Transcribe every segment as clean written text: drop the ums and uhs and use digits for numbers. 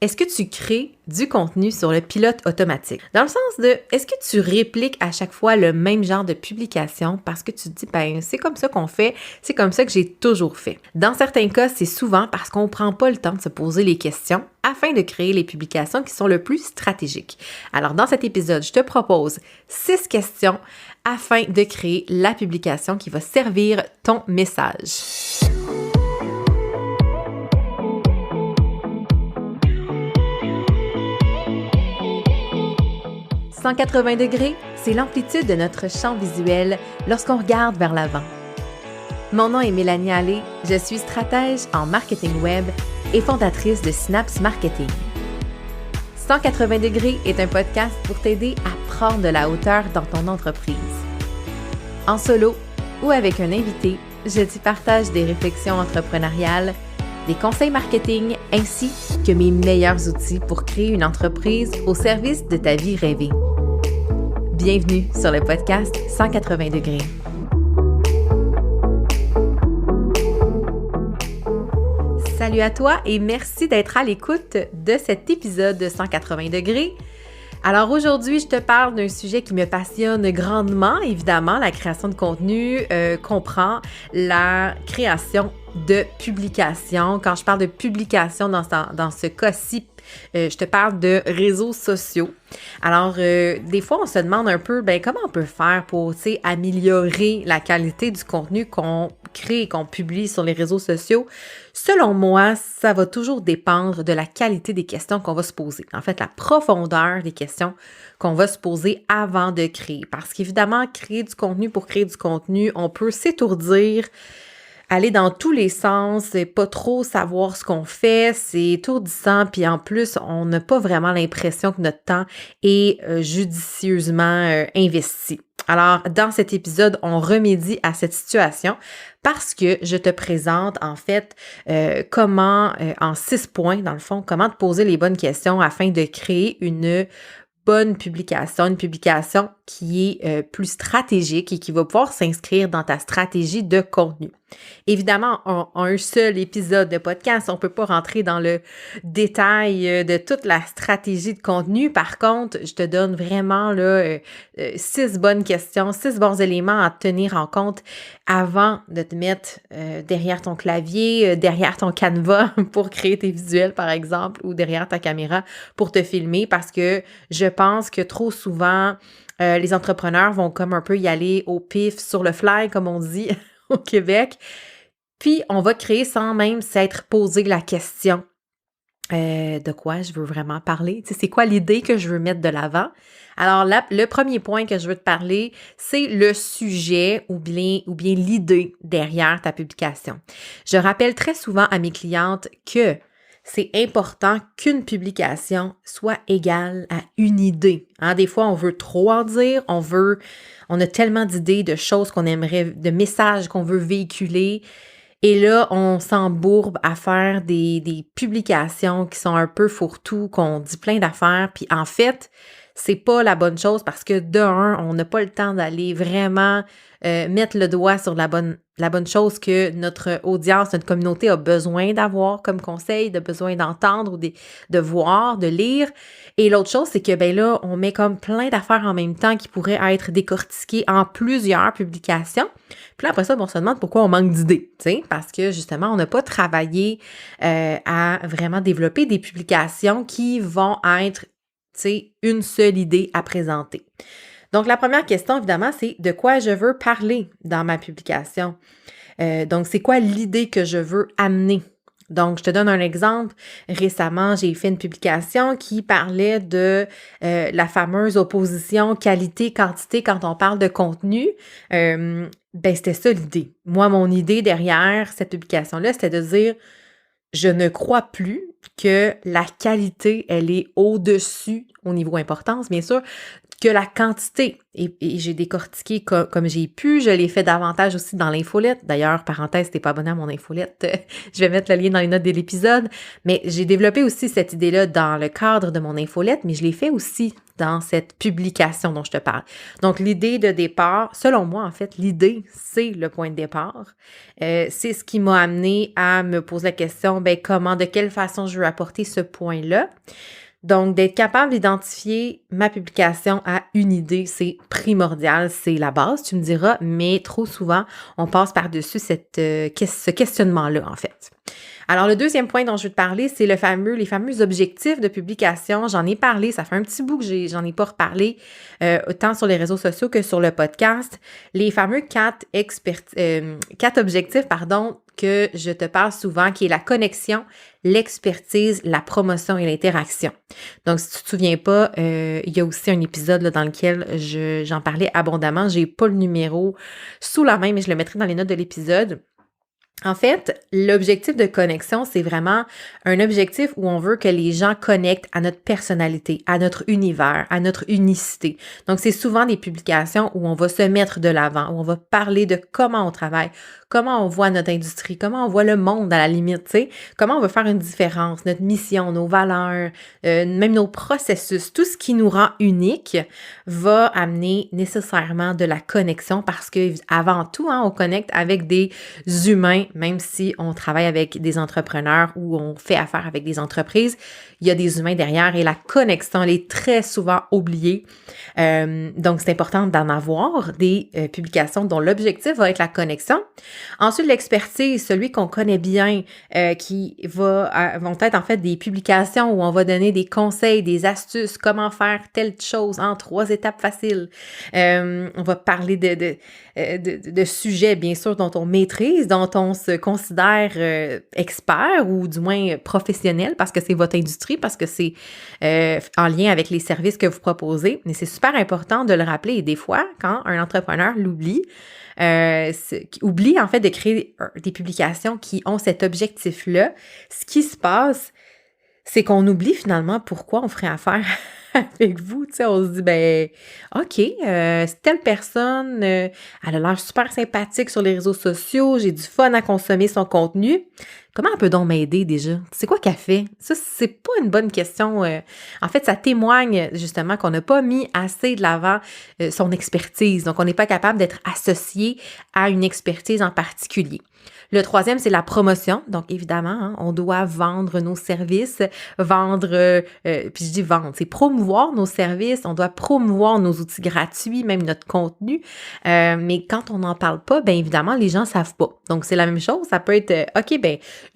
Est-ce que tu crées du contenu sur le pilote automatique? Dans le sens de, est-ce que tu répliques à chaque fois le même genre de publication parce que tu te dis, ben, c'est comme ça qu'on fait, c'est comme ça que j'ai toujours fait. Dans certains cas, c'est souvent parce qu'on ne prend pas le temps de se poser les questions afin de créer les publications qui sont le plus stratégiques. Alors, dans cet épisode, je te propose 6 questions afin de créer la publication qui va servir ton message. 180 degrés, c'est l'amplitude de notre champ visuel lorsqu'on regarde vers l'avant. Mon nom est Mélanie Allé, je suis stratège en marketing web et fondatrice de Synapse Marketing. 180 degrés est un podcast pour t'aider à prendre de la hauteur dans ton entreprise. En solo ou avec un invité, je t'y partage des réflexions entrepreneuriales, des conseils marketing ainsi que mes meilleurs outils pour créer une entreprise au service de ta vie rêvée. Bienvenue sur le podcast 180 degrés. Salut à toi et merci d'être à l'écoute de cet épisode de 180 degrés. Alors aujourd'hui, je te parle d'un sujet qui me passionne grandement, évidemment, la création de contenu comprend la création de publications. Quand je parle de publication dans ce cas-ci, je te parle de réseaux sociaux. Alors, des fois, on se demande un peu, comment on peut faire pour, améliorer la qualité du contenu qu'on crée et qu'on publie sur les réseaux sociaux. Selon moi, ça va toujours dépendre de la qualité des questions qu'on va se poser. En fait, la profondeur des questions qu'on va se poser avant de créer. Parce qu'évidemment, créer du contenu pour créer du contenu, on peut s'étourdir, aller dans tous les sens, et pas trop savoir ce qu'on fait, c'est étourdissant, puis en plus, on n'a pas vraiment l'impression que notre temps est judicieusement investi. Alors, dans cet épisode, on remédie à cette situation parce que je te présente en fait comment, en 6 points dans le fond, comment te poser les bonnes questions afin de créer une bonne publication, une publication qui est plus stratégique et qui va pouvoir s'inscrire dans ta stratégie de contenu. Évidemment, en un seul épisode de podcast, on ne peut pas rentrer dans le détail de toute la stratégie de contenu. Par contre, je te donne vraiment 6 bonnes questions, 6 bons éléments à tenir en compte avant de te mettre derrière ton clavier, derrière ton canevas pour créer tes visuels, par exemple, ou derrière ta caméra pour te filmer parce que je pense que trop souvent, les entrepreneurs vont comme un peu y aller au pif, sur le fly, comme on dit au Québec. Puis, on va créer sans même s'être posé la question de quoi je veux vraiment parler. Tu sais, c'est quoi l'idée que je veux mettre de l'avant? Alors là, le premier point que je veux te parler, c'est le sujet ou bien l'idée derrière ta publication. Je rappelle très souvent à mes clientes que c'est important qu'une publication soit égale à une idée. Des fois, on veut trop en dire, on a tellement d'idées, de choses qu'on aimerait, de messages qu'on veut véhiculer. Et là, on s'embourbe à faire des publications qui sont un peu fourre-tout, qu'on dit plein d'affaires. Puis en fait, c'est pas la bonne chose parce que on n'a pas le temps d'aller vraiment mettre le doigt sur la bonne chose que notre audience, notre communauté a besoin d'avoir comme conseil, de besoin d'entendre ou de voir, de lire. Et l'autre chose, c'est que là, on met comme plein d'affaires en même temps qui pourraient être décortiquées en plusieurs publications. Puis là, après ça, on se demande pourquoi on manque d'idées, tu sais, parce que justement, on n'a pas travaillé à vraiment développer des publications qui vont être, tu sais, une seule idée à présenter. Donc, la première question, évidemment, c'est de quoi je veux parler dans ma publication. Donc, c'est quoi l'idée que je veux amener? Donc, je te donne un exemple. Récemment, j'ai fait une publication qui parlait de la fameuse opposition qualité-quantité quand on parle de contenu. C'était ça l'idée. Moi, mon idée derrière cette publication-là, c'était de dire je ne crois plus que la qualité, elle est au-dessus, au niveau importance, bien sûr, que la quantité. et j'ai décortiqué comme j'ai pu. Je l'ai fait davantage aussi dans l'infolette. D'ailleurs, parenthèse, si t'es pas abonné à mon infolette, je vais mettre le lien dans les notes de l'épisode. Mais j'ai développé aussi cette idée-là dans le cadre de mon infolette, mais je l'ai fait aussi dans cette publication dont je te parle. Donc, l'idée de départ, selon moi, en fait, l'idée, c'est le point de départ. C'est ce qui m'a amené à me poser la question, comment, de quelle façon je veux apporter ce point-là. Donc, d'être capable d'identifier ma publication à une idée, c'est primordial, c'est la base, tu me diras, mais trop souvent, on passe par-dessus ce questionnement-là, en fait. Alors, le deuxième point dont je veux te parler, c'est les fameux objectifs de publication. J'en ai parlé, ça fait un petit bout que j'en ai pas reparlé, autant sur les réseaux sociaux que sur le podcast. Les fameux quatre objectifs, que je te parle souvent, qui est la connexion, l'expertise, la promotion et l'interaction. Donc, si tu te souviens pas, il y a aussi un épisode là, dans lequel j'en parlais abondamment. J'ai pas le numéro sous la main, mais je le mettrai dans les notes de l'épisode. En fait, l'objectif de connexion, c'est vraiment un objectif où on veut que les gens connectent à notre personnalité, à notre univers, à notre unicité. Donc, c'est souvent des publications où on va se mettre de l'avant, où on va parler de comment on travaille, comment on voit notre industrie, comment on voit le monde à la limite, tu sais, comment on veut faire une différence, notre mission, nos valeurs, même nos processus, tout ce qui nous rend unique va amener nécessairement de la connexion parce que avant tout, on connecte avec des humains, même si on travaille avec des entrepreneurs ou on fait affaire avec des entreprises, il y a des humains derrière et la connexion, elle est très souvent oubliée. Donc, c'est important d'en avoir des publications dont l'objectif va être la connexion. Ensuite, l'expertise, celui qu'on connaît bien, qui vont être en fait des publications où on va donner des conseils, des astuces, comment faire telle chose en 3 étapes faciles. On va parler de sujets, bien sûr, dont on maîtrise, dont on se considère expert ou du moins professionnel parce que c'est votre industrie, parce que c'est en lien avec les services que vous proposez. Mais c'est super important de le rappeler et des fois, quand un entrepreneur l'oublie, oublie en fait de créer des publications qui ont cet objectif-là, ce qui se passe, c'est qu'on oublie finalement pourquoi on ferait affaire avec vous. Tu sais, on se dit, OK, telle personne, elle a l'air super sympathique sur les réseaux sociaux, j'ai du fun à consommer son contenu. Comment elle peut donc m'aider déjà? C'est quoi qu'elle fait? Ça, c'est pas une bonne question. En fait, ça témoigne justement qu'on n'a pas mis assez de l'avant son expertise. Donc, on n'est pas capable d'être associé à une expertise en particulier. Le troisième, c'est la promotion. Donc, évidemment, on doit vendre nos services, puis je dis vendre, c'est promouvoir nos services, on doit promouvoir nos outils gratuits, même notre contenu. Mais quand on n'en parle pas, bien évidemment, les gens ne savent pas. Donc, c'est la même chose. Ça peut être, OK,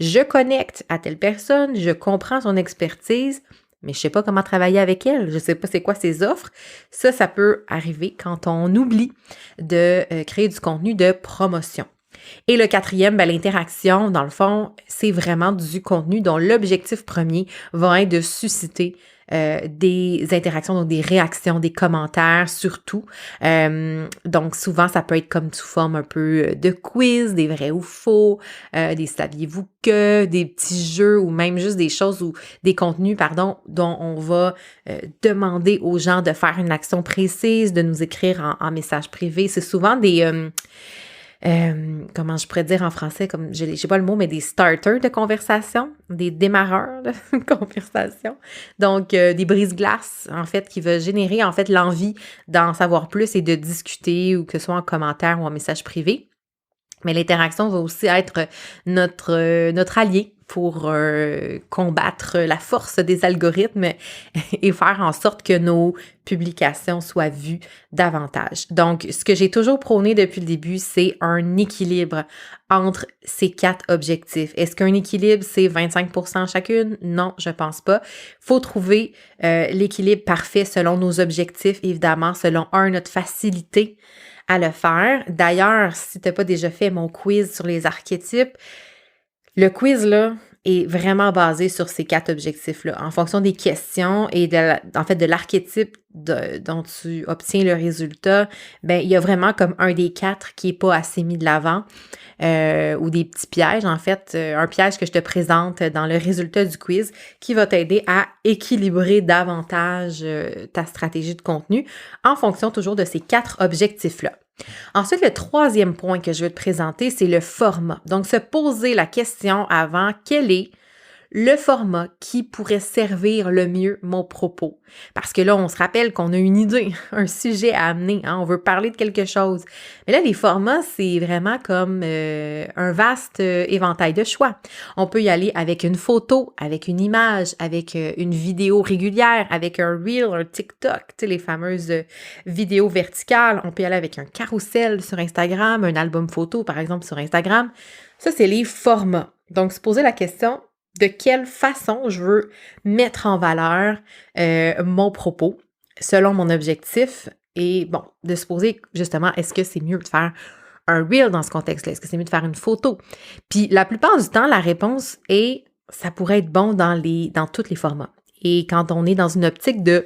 je connecte à telle personne, je comprends son expertise, mais je sais pas comment travailler avec elle, je sais pas c'est quoi ses offres. Ça peut arriver quand on oublie de créer du contenu de promotion. Et le quatrième, l'interaction, dans le fond, c'est vraiment du contenu dont l'objectif premier va être de susciter des interactions, donc des réactions, des commentaires surtout. Donc souvent, ça peut être comme sous forme un peu de quiz, des vrais ou faux, des saviez-vous que, des petits jeux ou même juste des choses ou des contenus, dont on va demander aux gens de faire une action précise, de nous écrire en message privé. C'est souvent des... comment je pourrais dire en français, comme j'ai pas le mot, mais des starters de conversation, des démarreurs de conversation. Donc, des brise-glaces, en fait, qui va générer, en fait, l'envie d'en savoir plus et de discuter, ou que ce soit en commentaire ou en message privé. Mais l'interaction va aussi être notre allié pour combattre la force des algorithmes et faire en sorte que nos publications soient vues davantage. Donc, ce que j'ai toujours prôné depuis le début, c'est un équilibre entre ces 4 objectifs. Est-ce qu'un équilibre, c'est 25% chacune? Non, je pense pas. Faut trouver l'équilibre parfait selon nos objectifs, évidemment, selon notre facilité à le faire. D'ailleurs, si tu n'as pas déjà fait mon quiz sur les archétypes, le quiz, là, est vraiment basé sur ces 4 objectifs-là. En fonction des questions et de l'archétype dont tu obtiens le résultat, ben il y a vraiment comme un des 4 qui est pas assez mis de l'avant. Ou des petits pièges, en fait, un piège que je te présente dans le résultat du quiz qui va t'aider à équilibrer davantage ta stratégie de contenu en fonction toujours de ces 4 objectifs-là. Ensuite, le 3e point que je veux te présenter, c'est le format. Donc, se poser la question avant, quel est le format qui pourrait servir le mieux mon propos? Parce que là, on se rappelle qu'on a une idée, un sujet à amener, hein, on veut parler de quelque chose. Mais là, les formats, c'est vraiment comme un vaste éventail de choix. On peut y aller avec une photo, avec une image, avec une vidéo régulière, avec un reel, un TikTok, tu sais, les fameuses vidéos verticales. On peut y aller avec un carrousel sur Instagram, un album photo, par exemple, sur Instagram. Ça, c'est les formats. Donc, se poser la question, de quelle façon je veux mettre en valeur mon propos selon mon objectif et bon, de se poser justement, est-ce que c'est mieux de faire un reel dans ce contexte-là? Est-ce que c'est mieux de faire une photo? Puis la plupart du temps, la réponse est, ça pourrait être bon dans tous les formats. Et quand on est dans une optique de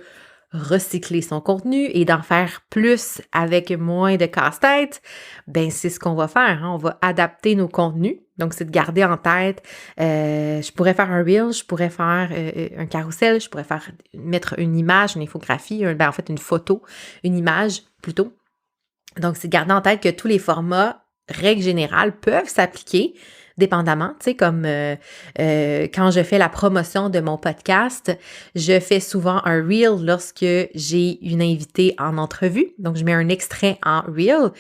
recycler son contenu et d'en faire plus avec moins de casse-tête, ben c'est ce qu'on va faire, hein? On va adapter nos contenus. Donc, c'est de garder en tête, je pourrais faire un reel, je pourrais faire un carrousel, je pourrais mettre une image, une infographie, en fait une photo, une image plutôt. Donc, c'est de garder en tête que tous les formats, règle générale, peuvent s'appliquer dépendamment, tu sais, comme quand je fais la promotion de mon podcast, je fais souvent un reel lorsque j'ai une invitée en entrevue, donc je mets un extrait en reel.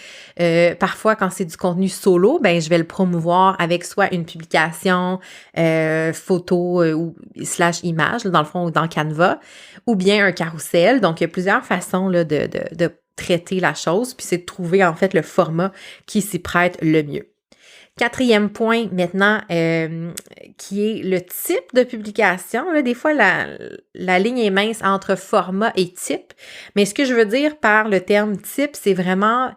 Parfois, quand c'est du contenu solo, ben je vais le promouvoir avec soit une publication photo ou / image, dans le fond, dans Canva, ou bien un carrousel. Donc, il y a plusieurs façons là, de traiter la chose, puis c'est de trouver en fait le format qui s'y prête le mieux. 4e point maintenant, qui est le type de publication. Là, des fois, la ligne est mince entre format et type. Mais ce que je veux dire par le terme type, c'est vraiment,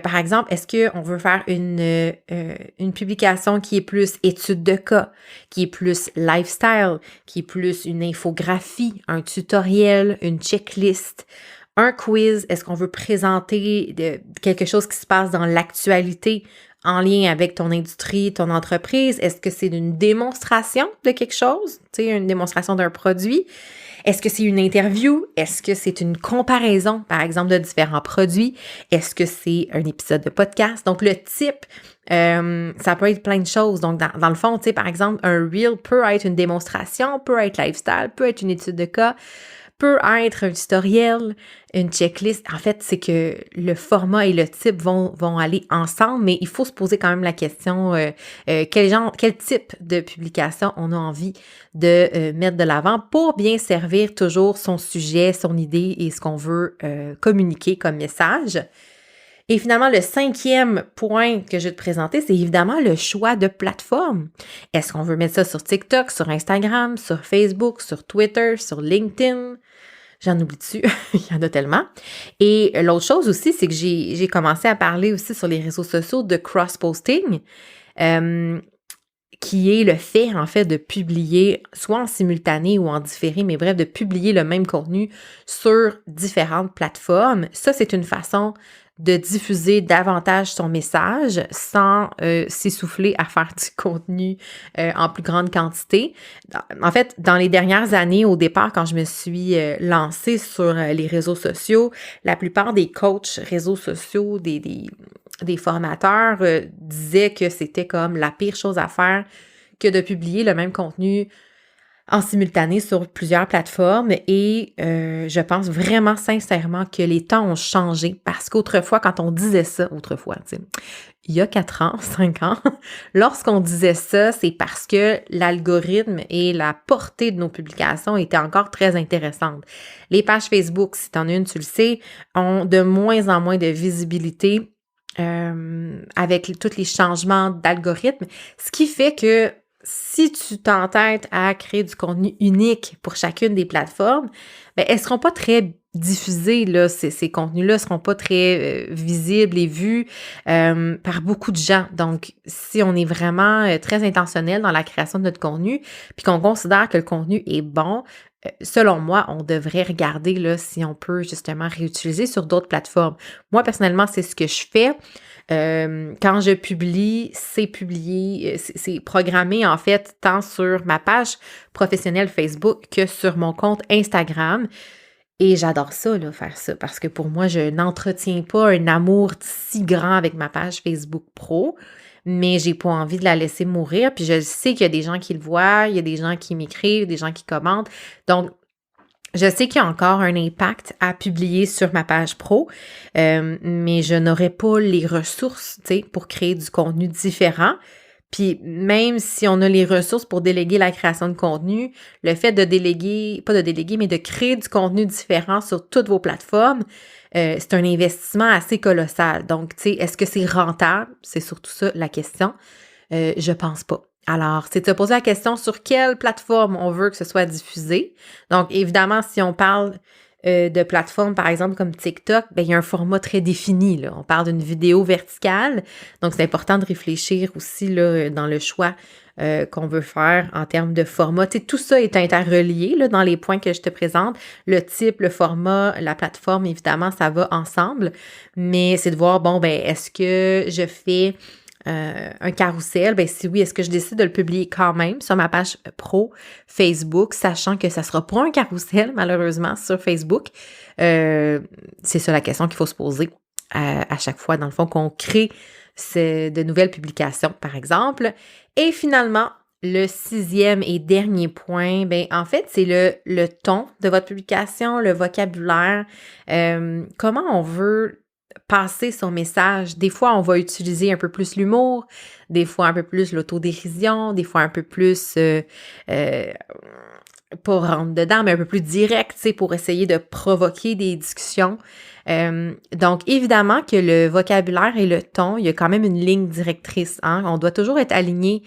par exemple, est-ce qu'on veut faire une publication qui est plus étude de cas, qui est plus lifestyle, qui est plus une infographie, un tutoriel, une checklist, un quiz? Est-ce qu'on veut présenter quelque chose qui se passe dans l'actualité en lien avec ton industrie, ton entreprise? Est-ce que c'est une démonstration de quelque chose? Tu sais, une démonstration d'un produit? Est-ce que c'est une interview? Est-ce que c'est une comparaison, par exemple, de différents produits? Est-ce que c'est un épisode de podcast? Donc, le type, ça peut être plein de choses. Donc, dans le fond, tu sais, par exemple, un reel peut être une démonstration, peut être lifestyle, peut être une étude de cas, peut être un tutoriel, une checklist. En fait, c'est que le format et le type vont aller ensemble, mais il faut se poser quand même la question quel type de publication on a envie de mettre de l'avant pour bien servir toujours son sujet, son idée et ce qu'on veut communiquer comme message. Et finalement, le 5e point que je vais te présenter, c'est évidemment le choix de plateforme. Est-ce qu'on veut mettre ça sur TikTok, sur Instagram, sur Facebook, sur Twitter, sur LinkedIn? J'en oublie dessus, il y en a tellement. Et l'autre chose aussi, c'est que j'ai commencé à parler aussi sur les réseaux sociaux de cross-posting, qui est le fait, en fait, de publier, soit en simultané ou en différé, mais bref, de publier le même contenu sur différentes plateformes. Ça, c'est une façon de diffuser davantage son message sans s'essouffler à faire du contenu en plus grande quantité. En fait, dans les dernières années, au départ, quand je me suis lancée sur les réseaux sociaux, la plupart des coachs réseaux sociaux, des formateurs disaient que c'était comme la pire chose à faire que de publier le même contenu en simultané sur plusieurs plateformes et je pense vraiment sincèrement que les temps ont changé parce qu'autrefois, quand on disait ça, il y a 4 ans, 5 ans, lorsqu'on disait ça, c'est parce que l'algorithme et la portée de nos publications étaient encore très intéressantes. Les pages Facebook, si tu en as une, tu le sais, ont de moins en moins de visibilité avec tous les changements d'algorithme, ce qui fait que si tu t'entêtes à créer du contenu unique pour chacune des plateformes, elles ne seront pas très diffusés, là, ces contenus-là ne seront pas très visibles et vus par beaucoup de gens. Donc, si on est vraiment très intentionnel dans la création de notre contenu, puis qu'on considère que le contenu est bon, selon moi, on devrait regarder là, si on peut justement réutiliser sur d'autres plateformes. Moi, personnellement, c'est ce que je fais. Quand je publie, c'est publié, c'est programmé en fait tant sur ma page professionnelle Facebook que sur mon compte Instagram. Et j'adore ça, là, faire ça, parce que pour moi, je n'entretiens pas un amour si grand avec ma page Facebook Pro, mais j'ai pas envie de la laisser mourir. Puis je sais qu'il y a des gens qui le voient, il y a des gens qui m'écrivent, des gens qui commentent. Donc, je sais qu'il y a encore un impact à publier sur ma page pro, mais je n'aurai pas les ressources, tu sais, pour créer du contenu différent. Puis même si on a les ressources pour déléguer la création de contenu, le fait de déléguer, pas de déléguer, mais de créer du contenu différent sur toutes vos plateformes, c'est un investissement assez colossal. Donc, tu sais, est-ce que c'est rentable? C'est surtout ça la question. Je pense pas. Alors, c'est de se poser la question sur quelle plateforme on veut que ce soit diffusé. Donc, évidemment, si on parle de plateformes, par exemple, comme TikTok, il y a un format très défini, là. On parle d'une vidéo verticale. Donc, c'est important de réfléchir aussi là, dans le choix qu'on veut faire en termes de format. Tu sais, tout ça est interrelié là, dans les points que je te présente. Le type, le format, la plateforme, évidemment, ça va ensemble. Mais c'est de voir, est-ce que je fais un carrousel? Si oui, est-ce que je décide de le publier quand même sur ma page pro Facebook, sachant que ça sera pas un carrousel, malheureusement, sur Facebook? C'est ça la question qu'il faut se poser à chaque fois, dans le fond, qu'on crée de nouvelles publications, par exemple. Et finalement, le 6e et dernier point, en fait, c'est le ton de votre publication, le vocabulaire, comment on veut passer son message. Des fois, on va utiliser un peu plus l'humour, des fois un peu plus l'autodérision, des fois un peu plus, pas rentre dedans, mais un peu plus direct, tu sais, pour essayer de provoquer des discussions. Donc, évidemment que le vocabulaire et le ton, il y a quand même une ligne directrice, hein. On doit toujours être aligné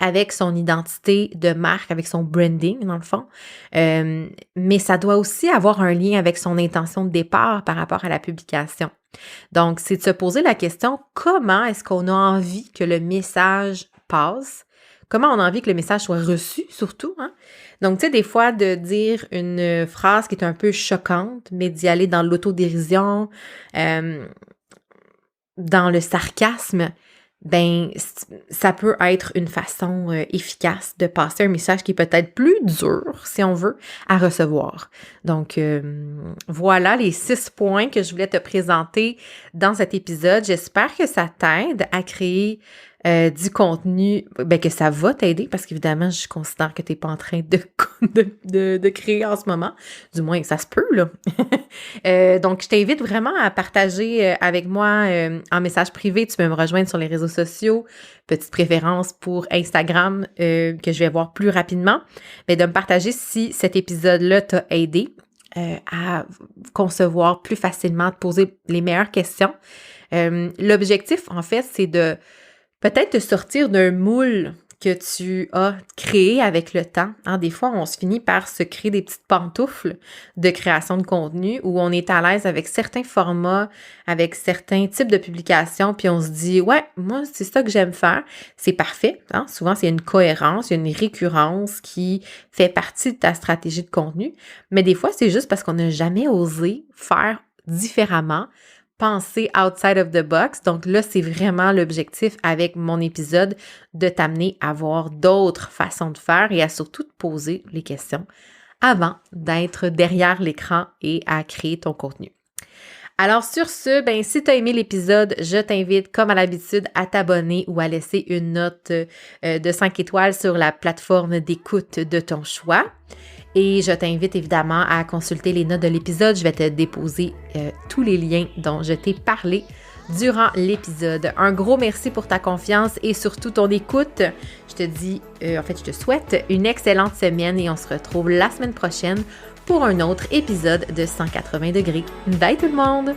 avec son identité de marque, avec son branding, dans le fond. Mais ça doit aussi avoir un lien avec son intention de départ par rapport à la publication. Donc, c'est de se poser la question, comment est-ce qu'on a envie que le message passe? Comment on a envie que le message soit reçu, surtout, hein? Donc, tu sais, des fois, de dire une phrase qui est un peu choquante, mais d'y aller dans l'autodérision, dans le sarcasme, ça peut être une façon efficace de passer un message qui est peut-être plus dur, si on veut, à recevoir. Donc, voilà les 6 points que je voulais te présenter dans cet épisode. J'espère que ça t'aide à créer du contenu, que ça va t'aider, parce qu'évidemment, je considère que tu n'es pas en train de créer en ce moment. Du moins, ça se peut, là. Donc, je t'invite vraiment à partager avec moi en message privé. Tu peux me rejoindre sur les réseaux sociaux. Petite préférence pour Instagram que je vais voir plus rapidement. Mais de me partager si cet épisode-là t'a aidé à concevoir plus facilement, de poser les meilleures questions. L'objectif, en fait, c'est de peut-être te sortir d'un moule que tu as créé avec le temps. Hein, des fois, on se finit par se créer des petites pantoufles de création de contenu où on est à l'aise avec certains formats, avec certains types de publications, puis on se dit « Ouais, moi, c'est ça que j'aime faire. » C'est parfait. Hein? Souvent, c'est une cohérence, il y a une récurrence qui fait partie de ta stratégie de contenu. Mais des fois, c'est juste parce qu'on n'a jamais osé faire différemment, penser outside of the box. Donc là, c'est vraiment l'objectif avec mon épisode de t'amener à voir d'autres façons de faire et à surtout te poser les questions avant d'être derrière l'écran et à créer ton contenu. Alors sur ce, si tu as aimé l'épisode, je t'invite comme à l'habitude à t'abonner ou à laisser une note de 5 étoiles sur la plateforme d'écoute de ton choix. Et je t'invite évidemment à consulter les notes de l'épisode. Je vais te déposer tous les liens dont je t'ai parlé durant l'épisode. Un gros merci pour ta confiance et surtout ton écoute. Je te dis, je te souhaite une excellente semaine et on se retrouve la semaine prochaine pour un autre épisode de 180 degrés. Bye tout le monde!